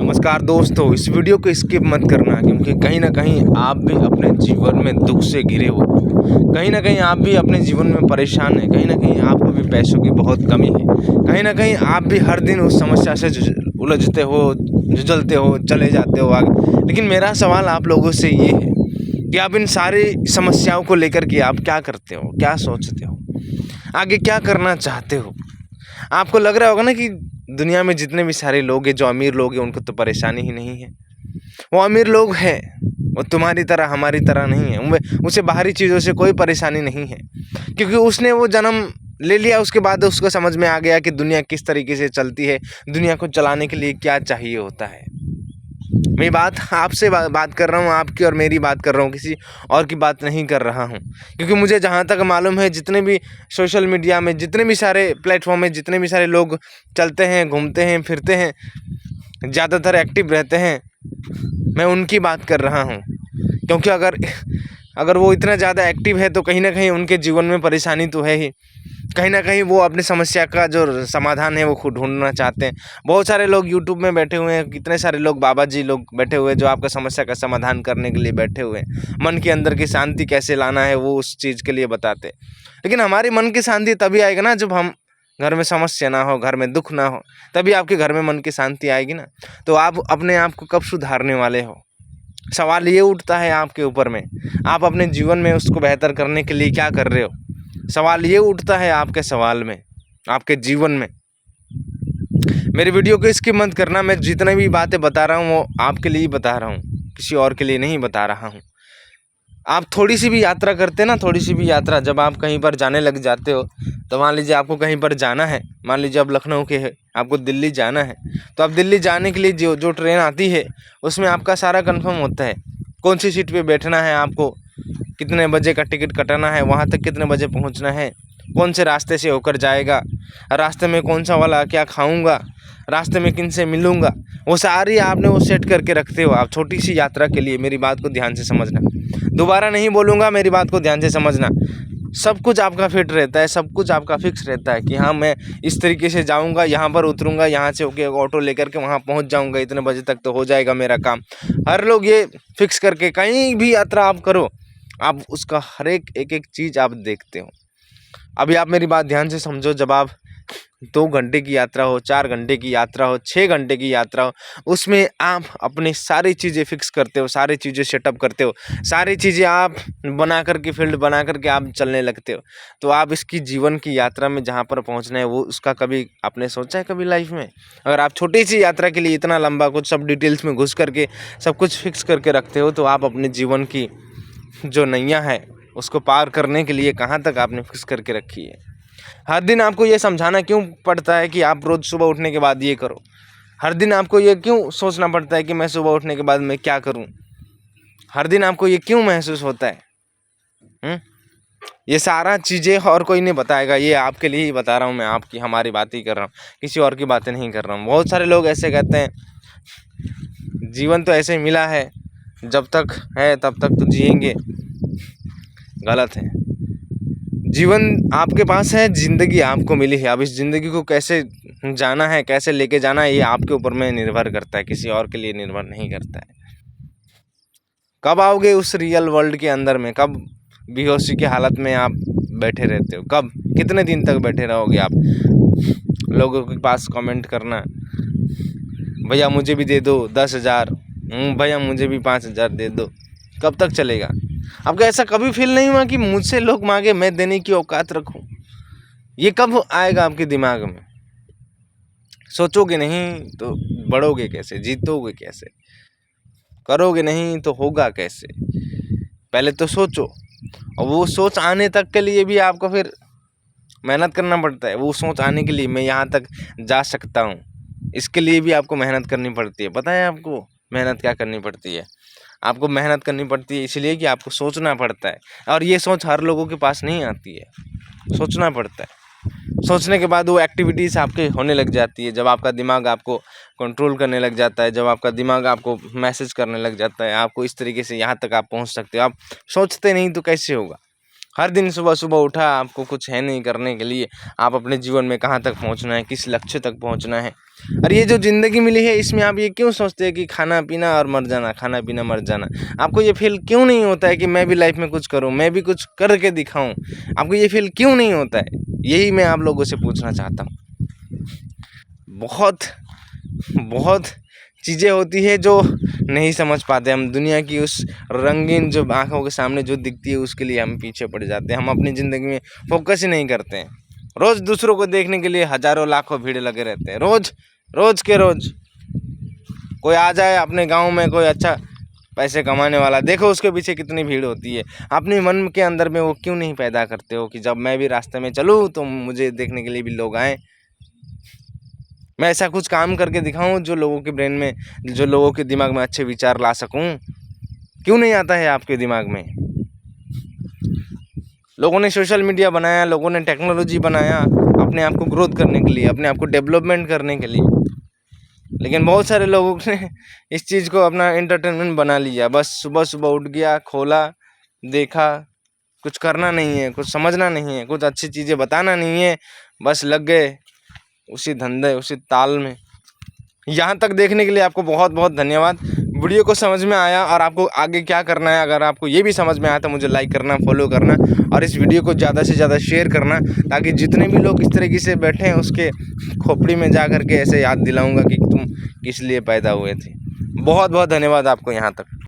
नमस्कार दोस्तों, इस वीडियो को स्किप मत करना क्योंकि कहीं न कहीं आप भी अपने जीवन में दुःख से घिरे हो। कहीं न कहीं आप भी अपने जीवन में परेशान हैं, कहीं न कहीं आपको भी पैसों की बहुत कमी है। कहीं न कहीं आप भी हर दिन उस समस्या से उलझते हो, जुझलते हो, चले जाते हो आगे। लेकिन मेरा सवाल आप लोगों से ये है कि आप इन सारी समस्याओं को लेकर के आप क्या करते हो? क्या सोचते हो? आगे क्या करना चाहते हो? आपको लग रहा होगा ना कि दुनिया में जितने भी सारे लोग हैं, जो अमीर लोग हैं, उनको तो परेशानी ही नहीं है। वो अमीर लोग हैं, वो तुम्हारी तरह हमारी तरह नहीं है। उसे बाहरी चीज़ों से कोई परेशानी नहीं है, क्योंकि उसने वो जन्म ले लिया, उसके बाद उसको समझ में आ गया कि दुनिया किस तरीके से चलती है, दुनिया को चलाने के लिए क्या चाहिए होता है। मैं बात आपसे बात कर रहा हूँ, आपकी और मेरी बात कर रहा हूँ, किसी और की बात नहीं कर रहा हूँ। क्योंकि मुझे जहाँ तक मालूम है, जितने भी सोशल मीडिया में जितने भी सारे प्लेटफॉर्म में जितने भी सारे लोग चलते हैं, घूमते हैं, फिरते हैं, ज़्यादातर एक्टिव रहते हैं, मैं उनकी बात कर रहा हूँ। क्योंकि अगर वो इतना ज़्यादा एक्टिव है तो कहीं न कहीं उनके जीवन में परेशानी तो है ही। कहीं न कहीं वो अपनी समस्या का जो समाधान है वो खुद ढूँढना चाहते हैं। बहुत सारे लोग यूट्यूब में बैठे हुए हैं, कितने सारे लोग बाबा जी लोग बैठे हुए हैं जो आपका समस्या का समाधान करने के लिए बैठे हुए हैं। मन के अंदर की शांति कैसे लाना है वो उस चीज़ के लिए बताते हैं। लेकिन हमारी मन की शांति तभी आएगा ना जब हम घर में समस्या ना हो, घर में दुःख ना हो, तभी आपके घर में मन की शांति आएगी ना। तो आप अपने आप को कब सुधारने वाले हो? सवाल ये उठता है आपके ऊपर में, आप अपने जीवन में उसको बेहतर करने के लिए क्या कर रहे हो? सवाल ये उठता है आपके सवाल में, आपके जीवन में। मेरे वीडियो को स्किप मत करना, मैं जितनी भी बातें बता रहा हूँ वो आपके लिए ही बता रहा हूँ, किसी और के लिए नहीं बता रहा हूँ। आप थोड़ी सी भी यात्रा करते हैं ना, थोड़ी सी भी यात्रा जब आप कहीं पर जाने लग जाते हो, तो मान लीजिए आपको कहीं पर जाना है, मान लीजिए आप लखनऊ के हैं, आपको दिल्ली जाना है, तो आप दिल्ली जाने के लिए जो ट्रेन आती है उसमें आपका सारा कंफर्म होता है, कौन सी सीट पे बैठना है आपको, कितने बजे का टिकट कटाना है, वहाँ तक कितने बजे पहुँचना है, कौन से रास्ते से होकर जाएगा, रास्ते में कौन सा वाला क्या खाऊंगा, रास्ते में किन से मिलूंगा, वो सारी आपने वो सेट करके रखते हो आप छोटी सी यात्रा के लिए। मेरी बात को ध्यान से समझना, दोबारा नहीं बोलूँगा, मेरी बात को ध्यान से समझना। सब कुछ आपका फिट रहता है, सब कुछ आपका फिक्स रहता है कि हाँ मैं इस तरीके से जाऊँगा, यहाँ पर उतरूँगा, यहाँ से होके ऑटो लेकर के वहाँ पहुँच जाऊँगा, इतने बजे तक तो हो जाएगा मेरा काम। हर लोग ये फिक्स करके कहीं भी यात्रा आप करो, आप उसका हर एक चीज़ आप देखते हो। अभी आप मेरी बात ध्यान से समझो, जब आप 2 घंटे की यात्रा हो, 4 घंटे की यात्रा हो, 6 घंटे की यात्रा हो, उसमें आप अपनी सारी चीज़ें फिक्स करते हो, सारी चीज़ें सेटअप करते हो, सारी चीज़ें आप बना कर के फील्ड बना कर के आप चलने लगते हो। तो आप इसकी जीवन की यात्रा में जहाँ पर पहुँचना है वो उसका कभी आपने सोचा है कभी लाइफ में? अगर आप छोटी सी यात्रा के लिए इतना लंबा कुछ सब डिटेल्स में घुस करके सब कुछ फिक्स करके रखते हो, तो आप अपने जीवन की जो नैया है उसको पार करने के लिए कहाँ तक आपने फिक्स करके रखी है? हर दिन आपको ये समझाना क्यों पड़ता है कि आप रोज़ सुबह उठने के बाद ये करो? हर दिन आपको ये क्यों सोचना पड़ता है कि मैं सुबह उठने के बाद मैं क्या करूं? हर दिन आपको ये क्यों महसूस होता है? हुँ? ये सारा चीज़ें और कोई नहीं बताएगा, ये आपके लिए ही बता रहा हूँ मैं, आपकी हमारी बात ही कर रहा हूँ, किसी और की बातें नहीं कर रहा हूँ। बहुत सारे लोग ऐसे कहते हैं, जीवन तो ऐसे ही मिला है, जब तक है तब तक तो जिएँगे। गलत है। जीवन आपके पास है, ज़िंदगी आपको मिली है, अब इस ज़िंदगी को कैसे जाना है, कैसे लेके जाना है, ये आपके ऊपर में निर्भर करता है, किसी और के लिए निर्भर नहीं करता है। कब आओगे उस रियल वर्ल्ड के अंदर में? कब बेहोशी की हालत में आप बैठे रहते हो? कब? कितने दिन तक बैठे रहोगे आप? लोगों के पास कमेंट करना, भैया मुझे भी दे दो 10,000, भैया मुझे भी 5,000 दे दो। कब तक चलेगा? आपको ऐसा कभी फील नहीं हुआ कि मुझसे लोग मांगे मैं देने की औकात रखूं? ये कब आएगा आपके दिमाग में? सोचोगे नहीं तो बढ़ोगे कैसे? जीतोगे कैसे? करोगे नहीं तो होगा कैसे? पहले तो सोचो, और वो सोच आने तक के लिए भी आपको फिर मेहनत करना पड़ता है। वो सोच आने के लिए मैं यहाँ तक जा सकता हूँ, इसके लिए भी आपको मेहनत करनी पड़ती है। पता है आपको मेहनत क्या करनी पड़ती है? आपको मेहनत करनी पड़ती है इसलिए कि आपको सोचना पड़ता है, और ये सोच हर लोगों के पास नहीं आती है। सोचना पड़ता है, सोचने के बाद वो एक्टिविटीज़ आपके होने लग जाती है। जब आपका दिमाग आपको कंट्रोल करने लग जाता है, जब आपका दिमाग आपको मैसेज करने लग जाता है, आपको इस तरीके से यहाँ तक आप पहुँच सकते हो। आप सोचते नहीं तो कैसे होगा? हर दिन सुबह-सुबह उठा, आपको कुछ है नहीं करने के लिए, आप अपने जीवन में कहाँ तक पहुँचना है, किस लक्ष्य तक पहुँचना है, और ये जो ज़िंदगी मिली है इसमें आप ये क्यों सोचते हैं कि खाना पीना और मर जाना, खाना पीना मर जाना। आपको ये फ़ील क्यों नहीं होता है कि मैं भी लाइफ में कुछ करूँ, मैं भी कुछ करके दिखाऊँ। आपको ये फ़ील क्यों नहीं होता है, यही मैं आप लोगों से पूछना चाहता हूँ। बहुत बहुत चीज़ें होती है जो नहीं समझ पाते हम। दुनिया की उस रंगीन जो आँखों के सामने जो दिखती है उसके लिए हम पीछे पड़ जाते हैं। हम अपनी ज़िंदगी में फोकस ही नहीं करते हैं। रोज़ दूसरों को देखने के लिए हज़ारों लाखों भीड़ लगे रहते हैं। रोज़ के रोज़ कोई आ जाए अपने गाँव में, कोई अच्छा पैसे कमाने वाला, देखो उसके पीछे कितनी भीड़ होती है। अपने मन के अंदर में वो क्यों नहीं पैदा करते हो कि जब मैं भी रास्ते में चलूँ तो मुझे देखने के लिए भी लोग आएँ। मैं ऐसा कुछ काम करके दिखाऊं जो लोगों के ब्रेन में, जो लोगों के दिमाग में अच्छे विचार ला सकूं। क्यों नहीं आता है आपके दिमाग में? लोगों ने सोशल मीडिया बनाया, लोगों ने टेक्नोलॉजी बनाया अपने आप को ग्रोथ करने के लिए, अपने आप को डेवलपमेंट करने के लिए, लेकिन बहुत सारे लोगों ने इस चीज़ को अपना एंटरटेनमेंट बना लिया। बस सुबह सुबह उठ गया, खोला, देखा, कुछ करना नहीं है, कुछ समझना नहीं है, कुछ अच्छी चीज़ें बताना नहीं है, बस लग गए उसी धंधे, उसी ताल में। यहाँ तक देखने के लिए आपको बहुत बहुत धन्यवाद। वीडियो को समझ में आया और आपको आगे क्या करना है, अगर आपको ये भी समझ में आया तो मुझे लाइक करना, फॉलो करना और इस वीडियो को ज़्यादा से ज़्यादा शेयर करना, ताकि जितने भी लोग इस तरीके से बैठे हैं उसके खोपड़ी में जा कर के ऐसे याद दिलाऊंगा कि तुम किस लिए पैदा हुए थे। बहुत बहुत धन्यवाद आपको यहाँ तक।